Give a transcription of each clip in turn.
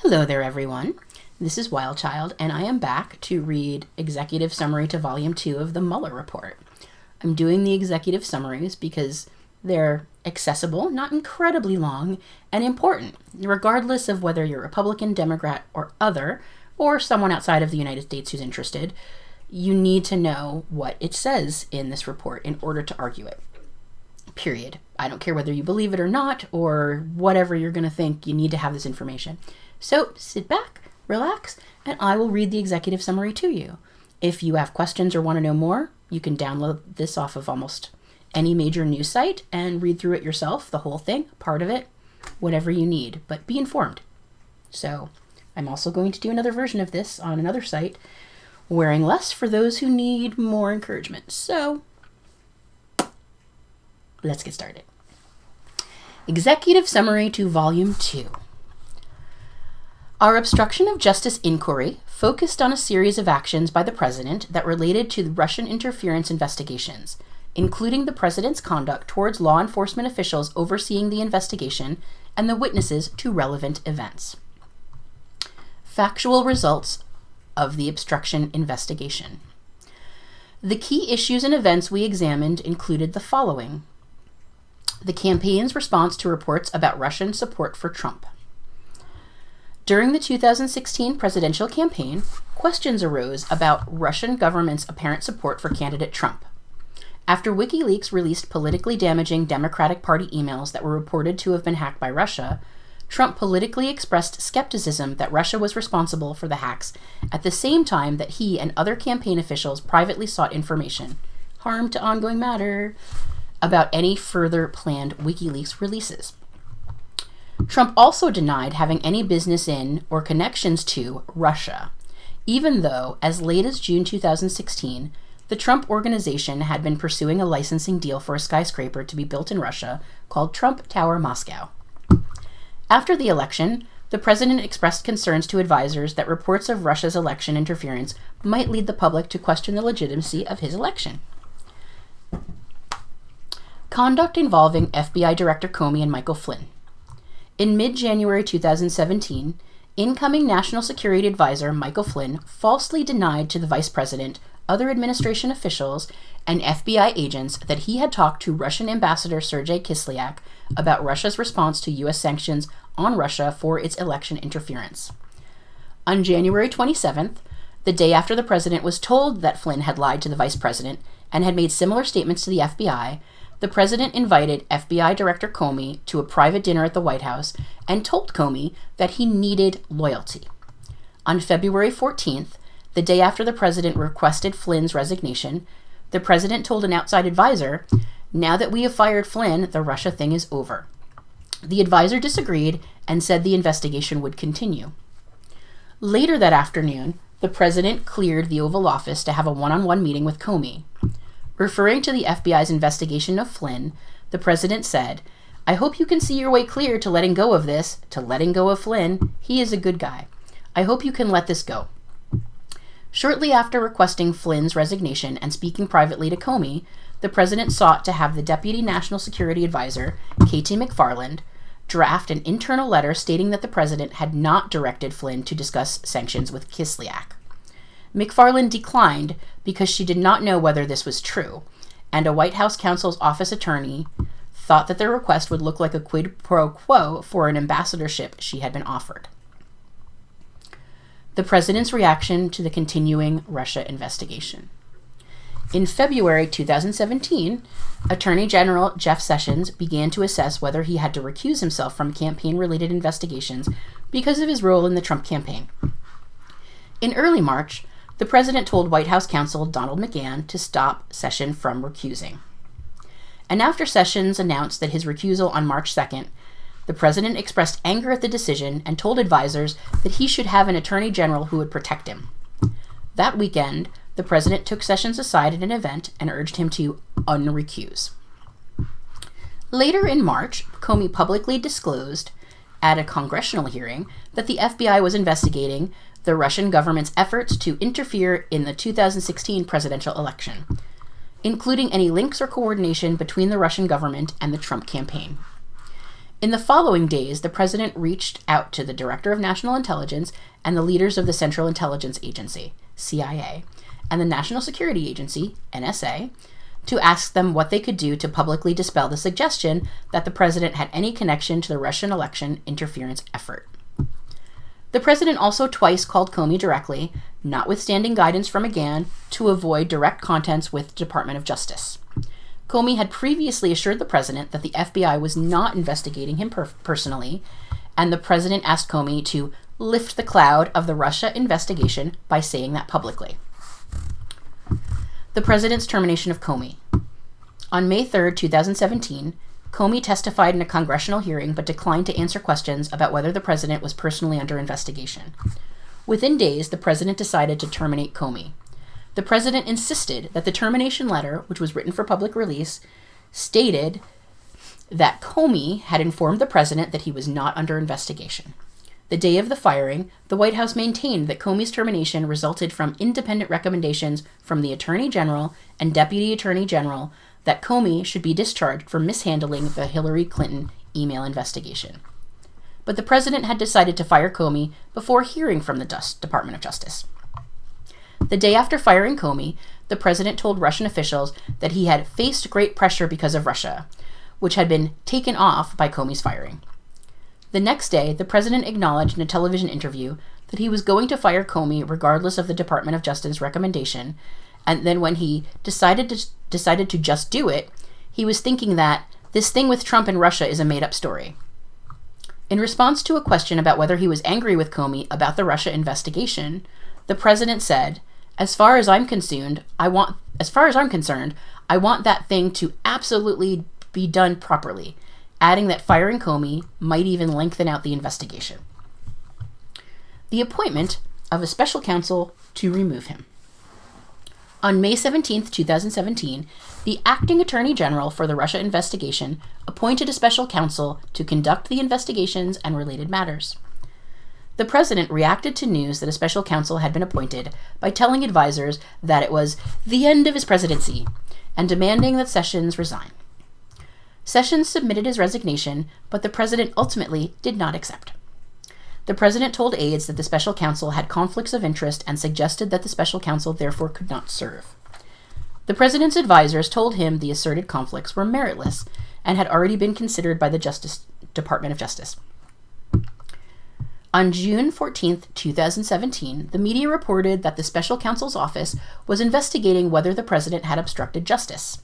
Hello there, everyone. This is WildChyld, and I am back to read Executive Summary to Volume 2 of the Mueller Report. I'm doing the executive summaries because they're accessible, not incredibly long, and important, regardless of whether you're Republican, Democrat, or other, or someone outside of the United States who's interested. You need to know what it says in this report in order to argue it. Period. I don't care whether you believe it or not, or whatever you're going to think, you need to have this information. So sit back, relax, and I will read the executive summary to you. If you have questions or want to know more, you can download this off of almost any major news site and read through it yourself, the whole thing, part of it, whatever you need, but be informed. So I'm also going to do another version of this on another site, wearing less for those who need more encouragement. So let's get started. Executive Summary to Volume 2. Our obstruction of justice inquiry focused on a series of actions by the president that related to Russian interference investigations, including the president's conduct towards law enforcement officials overseeing the investigation and the witnesses to relevant events. Factual results of the obstruction investigation. The key issues and events we examined included the following: the campaign's response to reports about Russian support for Trump. During the 2016 presidential campaign, questions arose about Russian government's apparent support for candidate Trump. After WikiLeaks released politically damaging Democratic Party emails that were reported to have been hacked by Russia, Trump politically expressed skepticism that Russia was responsible for the hacks at the same time that he and other campaign officials privately sought information, harm to ongoing matter, about any further planned WikiLeaks releases. Trump also denied having any business in or connections to Russia, even though, as late as June 2016, the Trump Organization had been pursuing a licensing deal for a skyscraper to be built in Russia called Trump Tower Moscow. After the election, the president expressed concerns to advisors that reports of Russia's election interference might lead the public to question the legitimacy of his election. Conduct involving FBI Director Comey and Michael Flynn. In mid-January 2017, incoming National Security Advisor Michael Flynn falsely denied to the Vice President, other administration officials, and FBI agents that he had talked to Russian Ambassador Sergei Kislyak about Russia's response to U.S. sanctions on Russia for its election interference. On January 27th, the day after the president was told that Flynn had lied to the Vice President and had made similar statements to the FBI, the president invited FBI Director Comey to a private dinner at the White House and told Comey that he needed loyalty. On February 14th, the day after the president requested Flynn's resignation, the president told an outside advisor, "Now that we have fired Flynn, the Russia thing is over." The advisor disagreed and said the investigation would continue. Later that afternoon, the president cleared the Oval Office to have a one-on-one meeting with Comey. Referring to the FBI's investigation of Flynn, the president said, "I hope you can see your way clear to letting go of this, to letting go of Flynn. He is a good guy. I hope you can let this go." Shortly after requesting Flynn's resignation and speaking privately to Comey, the president sought to have the Deputy National Security Advisor, K.T. McFarland, draft an internal letter stating that the president had not directed Flynn to discuss sanctions with Kislyak. McFarland declined because she did not know whether this was true, and a White House counsel's office attorney thought that the request would look like a quid pro quo for an ambassadorship she had been offered. The president's reaction to the continuing Russia investigation. In February 2017, Attorney General Jeff Sessions began to assess whether he had to recuse himself from campaign-related investigations because of his role in the Trump campaign. In early March, the president told White House counsel Donald McGahn to stop Sessions from recusing. And after Sessions announced that his recusal on March 2nd, the president expressed anger at the decision and told advisors that he should have an attorney general who would protect him. That weekend, the president took Sessions aside at an event and urged him to unrecuse. Later in March, Comey publicly disclosed at a congressional hearing that the FBI was investigating the Russian government's efforts to interfere in the 2016 presidential election, including any links or coordination between the Russian government and the Trump campaign. In the following days, the president reached out to the Director of National Intelligence and the leaders of the Central Intelligence Agency, CIA, and the National Security Agency, NSA, to ask them what they could do to publicly dispel the suggestion that the president had any connection to the Russian election interference effort. The president also twice called Comey directly, notwithstanding guidance from McGahn, to avoid direct contents with the Department of Justice. Comey had previously assured the president that the FBI was not investigating him personally, and the president asked Comey to lift the cloud of the Russia investigation by saying that publicly. The president's termination of Comey. On May 3, 2017, Comey testified in a congressional hearing but declined to answer questions about whether the president was personally under investigation. Within days, the president decided to terminate Comey. The president insisted that the termination letter, which was written for public release, stated that Comey had informed the president that he was not under investigation. The day of the firing, the White House maintained that Comey's termination resulted from independent recommendations from the Attorney General and Deputy Attorney General that Comey should be discharged for mishandling the Hillary Clinton email investigation. But the president had decided to fire Comey before hearing from the Department of Justice. The day after firing Comey, the president told Russian officials that he had faced great pressure because of Russia, which had been taken off by Comey's firing. The next day, the president acknowledged in a television interview that he was going to fire Comey regardless of the Department of Justice recommendation, and then when he decided to just do it, he was thinking that this thing with Trump and Russia is a made-up story. In response to a question about whether he was angry with Comey about the Russia investigation, the president said, As far as I'm concerned, I want that thing to absolutely be done properly," adding that firing Comey might even lengthen out the investigation. The appointment of a special counsel to remove him. On May 17, 2017, the acting Attorney General for the Russia investigation appointed a special counsel to conduct the investigations and related matters. The president reacted to news that a special counsel had been appointed by telling advisors that it was the end of his presidency and demanding that Sessions resign. Sessions submitted his resignation, but the president ultimately did not accept. The president told aides that the special counsel had conflicts of interest and suggested that the special counsel therefore could not serve. The president's advisors told him the asserted conflicts were meritless and had already been considered by the Department of Justice. On June 14, 2017, the media reported that the special counsel's office was investigating whether the president had obstructed justice.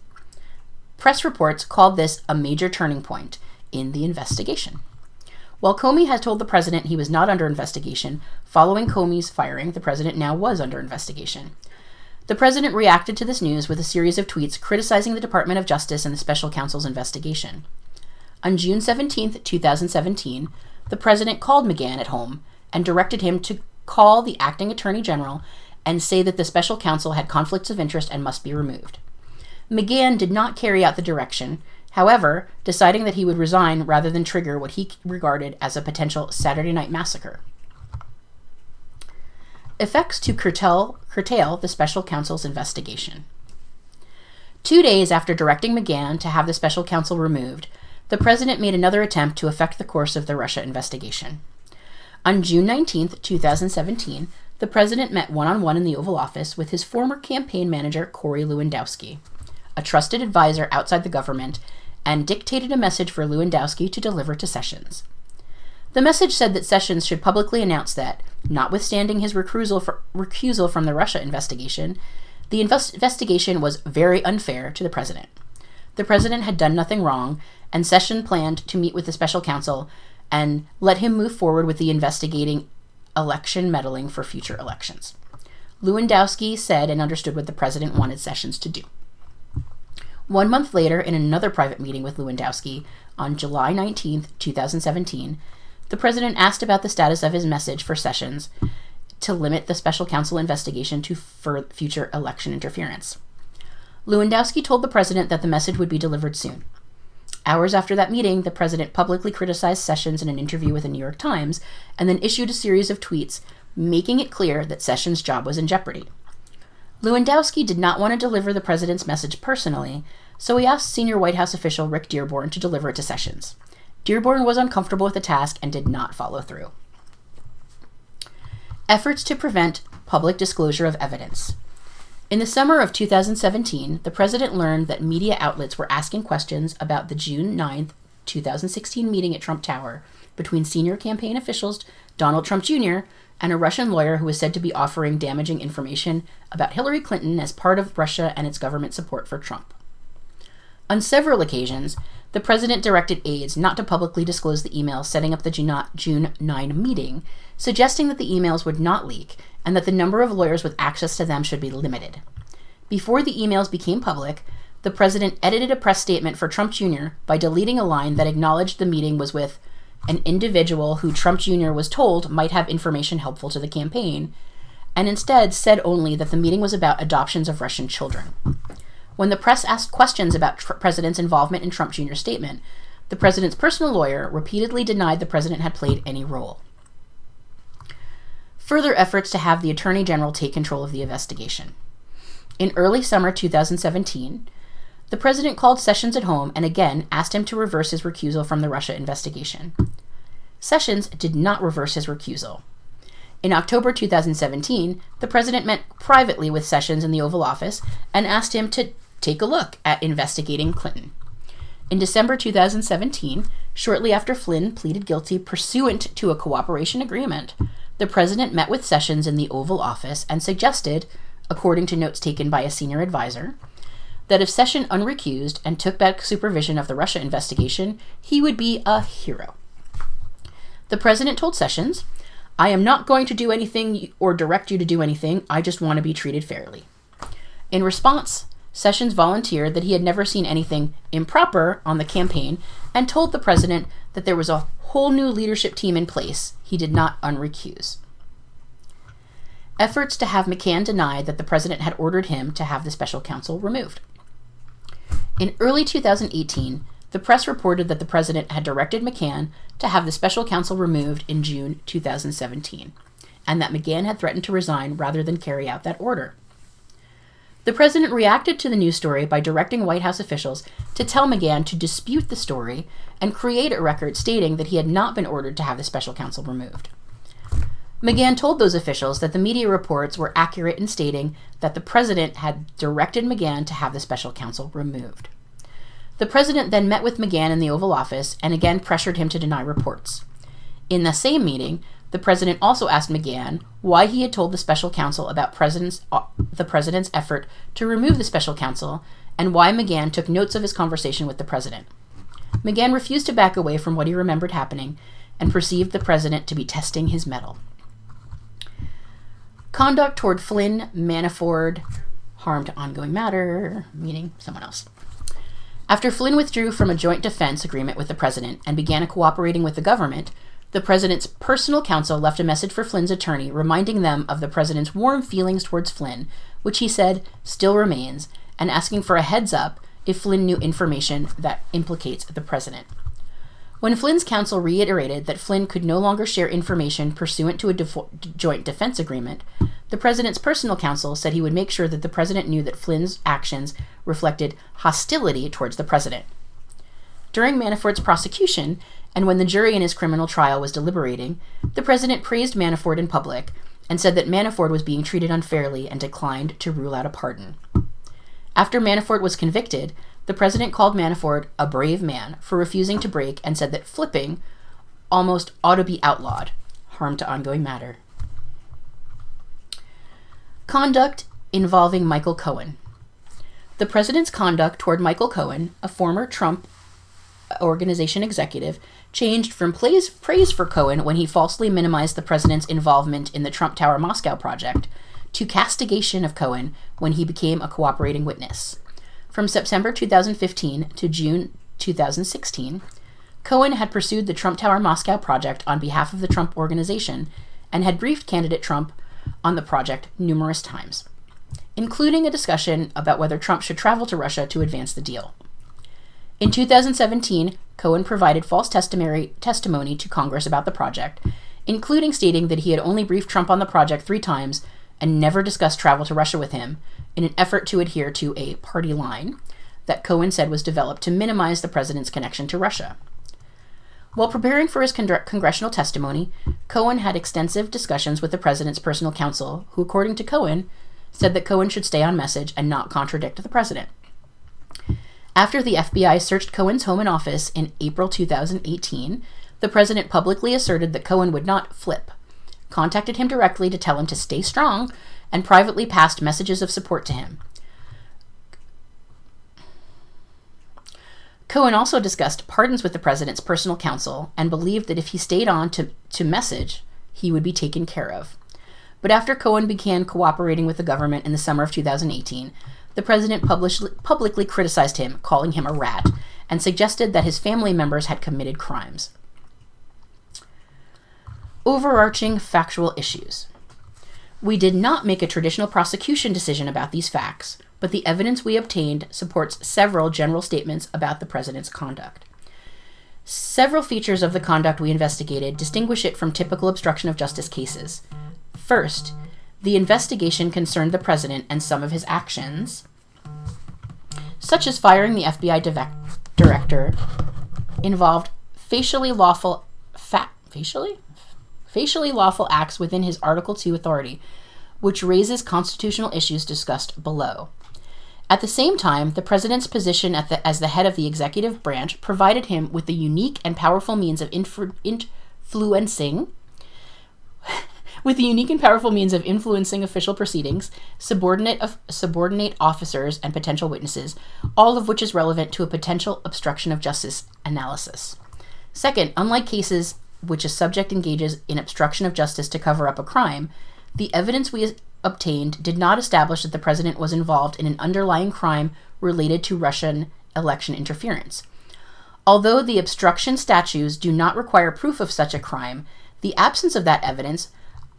Press reports called this a major turning point in the investigation. While Comey had told the president he was not under investigation, following Comey's firing, the president now was under investigation. The president reacted to this news with a series of tweets criticizing the Department of Justice and the special counsel's investigation. On June 17, 2017, the president called McGahn at home and directed him to call the acting attorney general and say that the special counsel had conflicts of interest and must be removed. McGahn did not carry out the direction, however, deciding that he would resign rather than trigger what he regarded as a potential Saturday night massacre. Effects to curtail the special counsel's investigation. 2 days after directing McGahn to have the special counsel removed, the president made another attempt to affect the course of the Russia investigation. On June 19, 2017, the president met one-on-one in the Oval Office with his former campaign manager, Corey Lewandowski, a trusted advisor outside the government, and dictated a message for Lewandowski to deliver to Sessions. The message said that Sessions should publicly announce that, notwithstanding his recusal from the Russia investigation, the investigation was very unfair to the president. The president had done nothing wrong, and Sessions planned to meet with the special counsel and let him move forward with the investigating election meddling for future elections. Lewandowski said and understood what the president wanted Sessions to do. 1 month later, in another private meeting with Lewandowski, on July 19, 2017, the president asked about the status of his message for Sessions to limit the special counsel investigation to future election interference. Lewandowski told the president that the message would be delivered soon. Hours after that meeting, the president publicly criticized Sessions in an interview with the New York Times and then issued a series of tweets making it clear that Sessions' job was in jeopardy. Lewandowski did not want to deliver the president's message personally, so he asked senior White House official Rick Dearborn to deliver it to Sessions. Dearborn was uncomfortable with the task and did not follow through. Efforts to prevent public disclosure of evidence. In the summer of 2017, the president learned that media outlets were asking questions about the June 9, 2016 meeting at Trump Tower between senior campaign officials Donald Trump Jr. and a Russian lawyer who was said to be offering damaging information about Hillary Clinton as part of Russia and its government support for Trump. On several occasions, the president directed aides not to publicly disclose the emails setting up the June 9 meeting, suggesting that the emails would not leak and that the number of lawyers with access to them should be limited. Before the emails became public, the president edited a press statement for Trump Jr. by deleting a line that acknowledged the meeting was with an individual who Trump Jr. was told might have information helpful to the campaign, and instead said only that the meeting was about adoptions of Russian children. When the press asked questions about the president's involvement in Trump Jr.'s statement, the president's personal lawyer repeatedly denied the president had played any role. Further efforts to have the Attorney General take control of the investigation. In early summer 2017, the president called Sessions at home and again asked him to reverse his recusal from the Russia investigation. Sessions did not reverse his recusal. In October 2017, the president met privately with Sessions in the Oval Office and asked him to take a look at investigating Clinton. In December 2017, shortly after Flynn pleaded guilty pursuant to a cooperation agreement, the president met with Sessions in the Oval Office and suggested, according to notes taken by a senior advisor, that if Sessions unrecused and took back supervision of the Russia investigation, he would be a hero. The president told Sessions, "I am not going to do anything or direct you to do anything. I just want to be treated fairly." In response, Sessions volunteered that he had never seen anything improper on the campaign and told the president that there was a whole new leadership team in place. He did not unrecuse. Efforts to have McCann deny that the president had ordered him to have the special counsel removed. In early 2018, the press reported that the president had directed McCann to have the special counsel removed in June 2017, and that McCann had threatened to resign rather than carry out that order. The president reacted to the news story by directing White House officials to tell McCann to dispute the story and create a record stating that he had not been ordered to have the special counsel removed. McCann told those officials that the media reports were accurate in stating that the president had directed McCann to have the special counsel removed. The president then met with McCann in the Oval Office and again pressured him to deny reports. In the same meeting, the president also asked McCann why he had told the special counsel about the president's effort to remove the special counsel and why McCann took notes of his conversation with the president. McCann refused to back away from what he remembered happening and perceived the president to be testing his mettle. Conduct toward Flynn, Manafort, harm to ongoing matter, meaning someone else. After Flynn withdrew from a joint defense agreement with the president and began cooperating with the government, the president's personal counsel left a message for Flynn's attorney reminding them of the president's warm feelings towards Flynn, which he said still remains, and asking for a heads up if Flynn knew information that implicates the president. When Flynn's counsel reiterated that Flynn could no longer share information pursuant to a joint defense agreement, the president's personal counsel said he would make sure that the president knew that Flynn's actions reflected hostility towards the president. During Manafort's prosecution, and when the jury in his criminal trial was deliberating, the president praised Manafort in public and said that Manafort was being treated unfairly and declined to rule out a pardon. After Manafort was convicted, the president called Manafort a brave man for refusing to break and said that flipping almost ought to be outlawed, harm to ongoing matter. Conduct involving Michael Cohen. The president's conduct toward Michael Cohen, a former Trump Organization executive, changed from praise for Cohen when he falsely minimized the president's involvement in the Trump Tower Moscow project to castigation of Cohen when he became a cooperating witness. From September 2015 to June 2016, Cohen had pursued the Trump Tower Moscow project on behalf of the Trump Organization and had briefed candidate Trump on the project numerous times, including a discussion about whether Trump should travel to Russia to advance the deal. In 2017, Cohen provided false testimony to Congress about the project, including stating that he had only briefed Trump on the project 3 times and never discussed travel to Russia with him, in an effort to adhere to a party line that Cohen said was developed to minimize the president's connection to Russia. While preparing for his congressional testimony, Cohen had extensive discussions with the president's personal counsel, who, according to Cohen, said that Cohen should stay on message and not contradict the president. After the FBI searched Cohen's home and office in April 2018, the president publicly asserted that Cohen would not flip, contacted him directly to tell him to stay strong, and privately passed messages of support to him. Cohen also discussed pardons with the president's personal counsel and believed that if he stayed on to message, he would be taken care of. But after Cohen began cooperating with the government in the summer of 2018, the president publicly criticized him, calling him a rat, and suggested that his family members had committed crimes. Overarching factual issues. We did not make a traditional prosecution decision about these facts, but the evidence we obtained supports several general statements about the president's conduct. Several features of the conduct we investigated distinguish it from typical obstruction of justice cases. First, the investigation concerned the president and some of his actions, such as firing the FBI director, involved facially lawful acts within his Article 2 authority, which raises constitutional issues discussed below. At the same time, the president's position as the head of the executive branch provided him with the unique and powerful means of influencing official proceedings, subordinate officers, and potential witnesses, all of which is relevant to a potential obstruction of justice analysis. Second, unlike cases which a subject engages in obstruction of justice to cover up a crime, the evidence we obtained did not establish that the president was involved in an underlying crime related to Russian election interference. Although the obstruction statutes do not require proof of such a crime, the absence of that evidence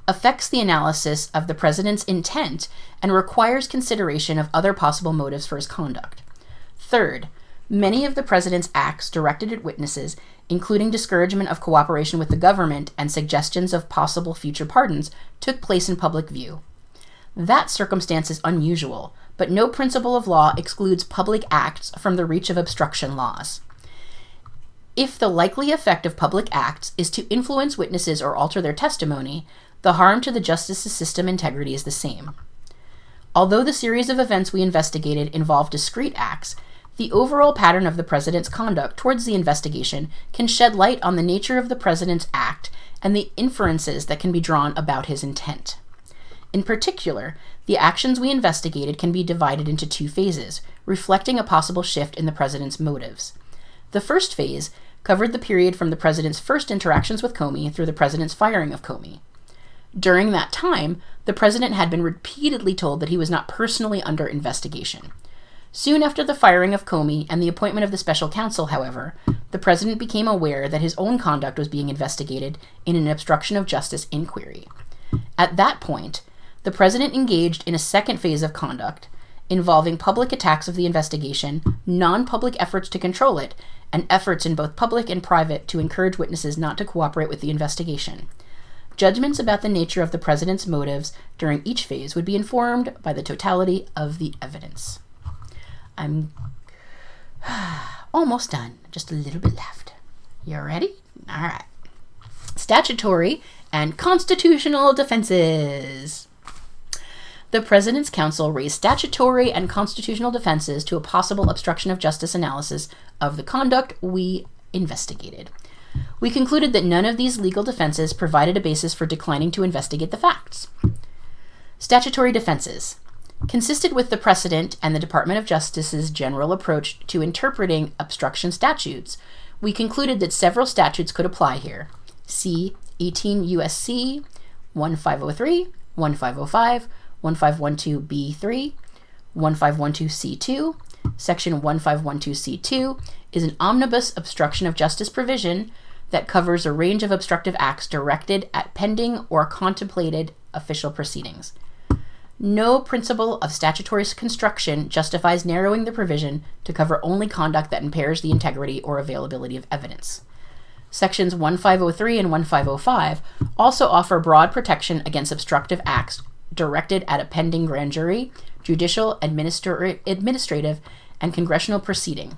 affects the analysis of the president's intent and requires consideration of other possible motives for his conduct. Third, many of the president's acts directed at witnesses, including discouragement of cooperation with the government and suggestions of possible future pardons, took place in public view. That circumstance is unusual, but no principle of law excludes public acts from the reach of obstruction laws. If the likely effect of public acts is to influence witnesses or alter their testimony, the harm to the justice system integrity is the same. Although the series of events we investigated involved discrete acts, the overall pattern of the president's conduct towards the investigation can shed light on the nature of the president's act and the inferences that can be drawn about his intent. In particular, the actions we investigated can be divided into two phases, reflecting a possible shift in the president's motives. The first phase covered the period from the president's first interactions with Comey through the president's firing of Comey. During that time, the president had been repeatedly told that he was not personally under investigation. Soon after the firing of Comey and the appointment of the special counsel, however, the president became aware that his own conduct was being investigated in an obstruction of justice inquiry. At that point, the president engaged in a second phase of conduct, involving public attacks of the investigation, non-public efforts to control it, and efforts in both public and private to encourage witnesses not to cooperate with the investigation. Judgments about the nature of the president's motives during each phase would be informed by the totality of the evidence. I'm almost done. Just a little bit left. You ready? All right. Statutory and constitutional defenses. The President's Counsel raised statutory and constitutional defenses to a possible obstruction of justice analysis of the conduct we investigated. We concluded that none of these legal defenses provided a basis for declining to investigate the facts. Statutory defenses. Consistent with the precedent and the Department of Justice's general approach to interpreting obstruction statutes, we concluded that several statutes could apply here. See 18 U.S.C. 1503, 1505, 1512b3, 1512c2. Section 1512c2 is an omnibus obstruction of justice provision that covers a range of obstructive acts directed at pending or contemplated official proceedings. No principle of statutory construction justifies narrowing the provision to cover only conduct that impairs the integrity or availability of evidence. Sections 1503 and 1505 also offer broad protection against obstructive acts directed at a pending grand jury, judicial, administrative, and congressional proceeding.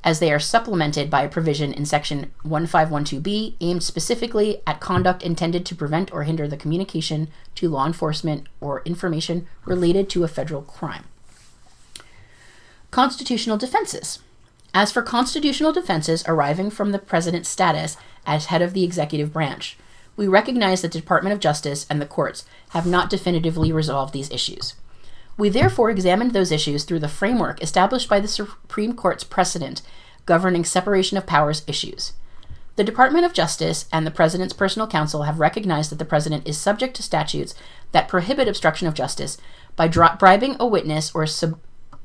as they are supplemented by a provision in Section 1512B aimed specifically at conduct intended to prevent or hinder the communication to law enforcement or information related to a federal crime. Constitutional defenses. As for constitutional defenses arising from the president's status as head of the executive branch, we recognize that the Department of Justice and the courts have not definitively resolved these issues. We therefore examined those issues through the framework established by the Supreme Court's precedent governing separation of powers issues. The Department of Justice and the President's personal counsel have recognized that the President is subject to statutes that prohibit obstruction of justice by bribing a witness or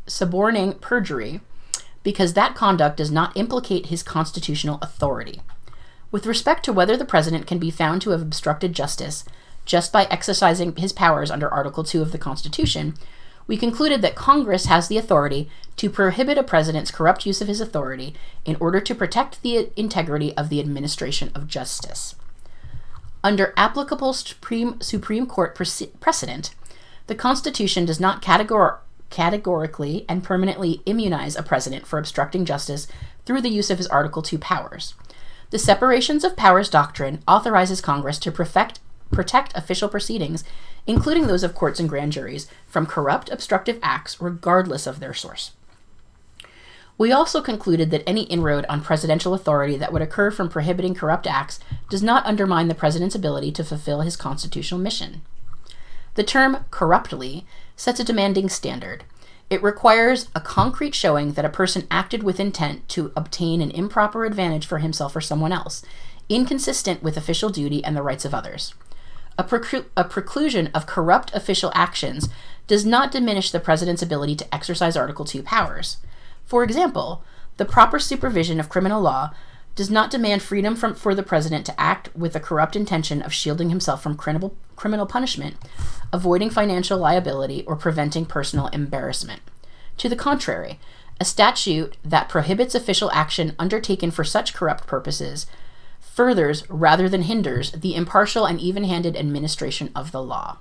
suborning perjury, because that conduct does not implicate his constitutional authority. With respect to whether the President can be found to have obstructed justice just by exercising his powers under Article 2 of the Constitution, we concluded that Congress has the authority to prohibit a president's corrupt use of his authority in order to protect the integrity of the administration of justice. Under applicable Supreme Court precedent, the Constitution does not categorically and permanently immunize a president for obstructing justice through the use of his Article 2 powers. The separations of powers doctrine authorizes Congress to protect official proceedings, including those of courts and grand juries, from corrupt, obstructive acts regardless of their source. We also concluded that any inroad on presidential authority that would occur from prohibiting corrupt acts does not undermine the president's ability to fulfill his constitutional mission. The term corruptly sets a demanding standard. It requires a concrete showing that a person acted with intent to obtain an improper advantage for himself or someone else, inconsistent with official duty and the rights of others. A preclusion of corrupt official actions does not diminish the president's ability to exercise Article 2 powers. For example, the proper supervision of criminal law does not demand freedom for the president to act with a corrupt intention of shielding himself from criminal punishment, avoiding financial liability, or preventing personal embarrassment. To the contrary, a statute that prohibits official action undertaken for such corrupt purposes furthers rather than hinders the impartial and even-handed administration of the law.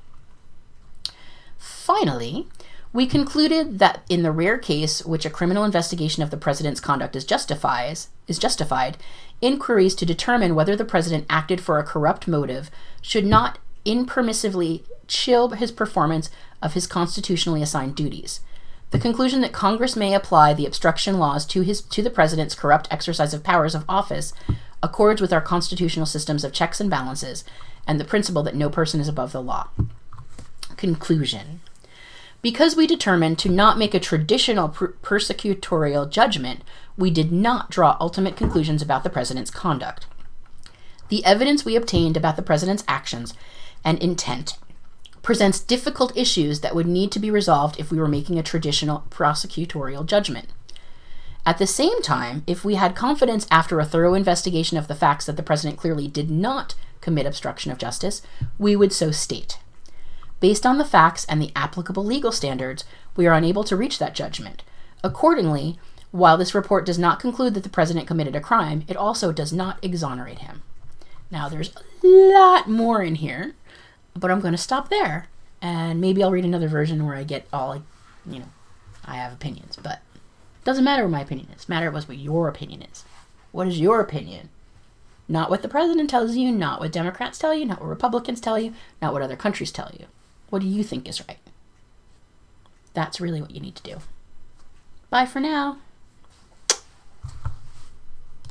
Finally, we concluded that in the rare case which a criminal investigation of the president's conduct is justified, inquiries to determine whether the president acted for a corrupt motive should not impermissibly chill his performance of his constitutionally assigned duties. The conclusion that Congress may apply the obstruction laws to the president's corrupt exercise of powers of office accords with our constitutional systems of checks and balances and the principle that no person is above the law. Conclusion. Because we determined to not make a traditional persecutorial judgment, we did not draw ultimate conclusions about the president's conduct. The evidence we obtained about the president's actions and intent presents difficult issues that would need to be resolved if we were making a traditional prosecutorial judgment. At the same time, if we had confidence after a thorough investigation of the facts that the president clearly did not commit obstruction of justice, we would so state. Based on the facts and the applicable legal standards, we are unable to reach that judgment. Accordingly, while this report does not conclude that the president committed a crime, it also does not exonerate him. Now, there's a lot more in here, but I'm going to stop there. And maybe I'll read another version where I get all, I have opinions, but it doesn't matter what my opinion is. It matters what your opinion is. What is your opinion? Not what the president tells you, not what Democrats tell you, not what Republicans tell you, not what other countries tell you. What do you think is right? That's really what you need to do. Bye for now.